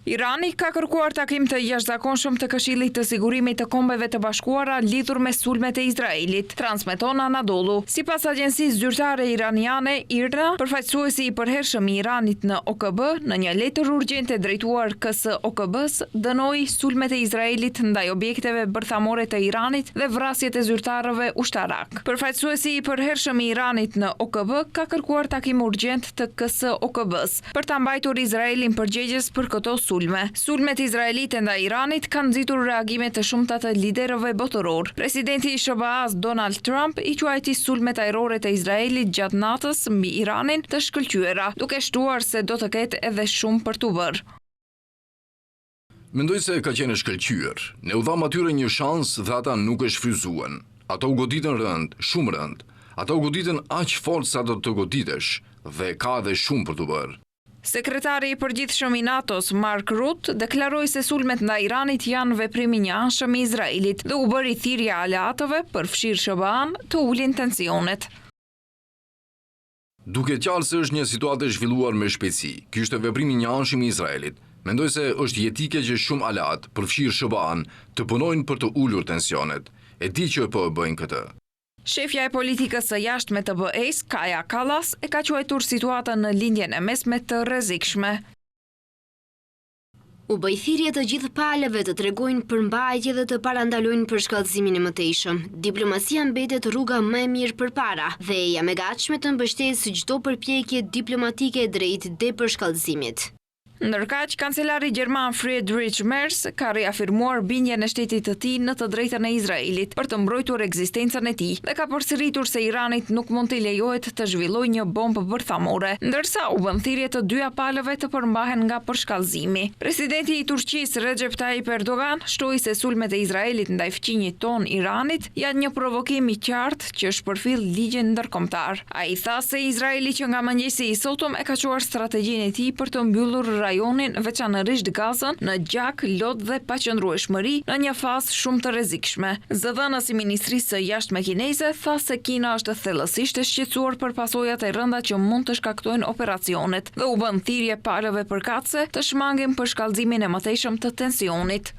Irani ka kërkuar takim të jashtëzakonshëm të Këshillit të Sigurimit të Kombeve të Bashkuara lidhur me sulmet e Izraelit, transmeton Anadolu. Sipas agjencisë zyrtare iraniane IRNA, përfaqësuesi i përhershëm i Iranit në OKB, në një letër urgjente drejtuar KSOKB-s, dënoi sulmet e Izraelit ndaj objekteve bërthamore të Iranit dhe vrasjet e zyrtarëve ushtarak. Përfaqësuesi i përhershëm i Iranit në OKB ka kërkuar takim urgjent të KSOKB-s për ta mbajtur Izraelin përgjegjës për këto Sulmet izraelite ndaj Iranit kanë nxitur reagime të shumta të liderëve botëror. Presidenti i SBA-s Donald Trump i quajti sulmet ajrore të Izraelit gjatë natës mbi Iranin të shkëlqyera, duke shtuar se do të ketë edhe shumë për t'u bërë. Mendoj se ka qenë shkëlqyer. Ne u dham atyre një shans dhe ata nuk e shfryzuan. Ata u goditën rënd, shumë rënd. Ata u goditën aq fort sa do të goditesh dhe ka edhe shumë për t'u bërë. Sekretari i përgjithshëm i NATO-s Mark Rutte deklaroi se sulmet ndaj Iranit janë veprim i njëanshëm i Izraelit dhe u bëri thirrje aleatëve për fshirë SBA-n të ulin tensionet. Duke qartë se është një situatë e zhvilluar me shpejtësi, ky është veprim i njëanshëm i Izraelit. Mendoj se është jetike që shumë aleat për fshirë SBA-n të punojnë për të ulur tensionet. E di që po e bëjnë këtë. Shefja e politikës së jashtme të BE-s, Kaja Kallas, e ka quajtur situatën në lindjen e mesme të rrezikshme. U bëj thirrje të gjithë palëve të tregojnë përmbajtje dhe të parandalojnë përshkallëzimin e mëtejshëm. Diplomacia mbetet rruga më e mirë përpara dhe jam e gatshme të mbështes çdo përpjekje diplomatike drejt depërshkallëzimit. Ndërkaq, kancelari gjerman Friedrich Merz ka riafirmuar bindjen e shtetit të tij në të drejtën e Izraelit për të mbrojtur ekzistencën e tij dhe ka përsëritur se Iranit nuk mund t'i lejohet të zhvillojë një bombë bërthamore, ndërsa u bën thirrje të dyja palëve të përmbahen nga përshkallëzimi. Presidenti i Turqisë Recep Tayyip Erdogan shtoi se sulmet e Izraelit ndaj fqinjit ton Iranit janë një provokim i qartë që shpërfill ligjen ndërkombëtar. Ai tha se Izraeli që nga mëngjesi i sotëm e ka çuar strategjinë e tij për të mbyllur rajonin, veçanërisht Gazën, në gjak, lot dhe paqëndrueshmëri në një fazë shumë të rrezikshme. Zëdhënës i Ministrisë së Jashtme kineze tha se Kina është thellësisht e shqetësuar për pasojat e rënda që mund të shkaktojnë operacionet dhe u bën thirrje palëve përkatëse të shmangin përshkallëzimin e mëtejshëm të tensionit.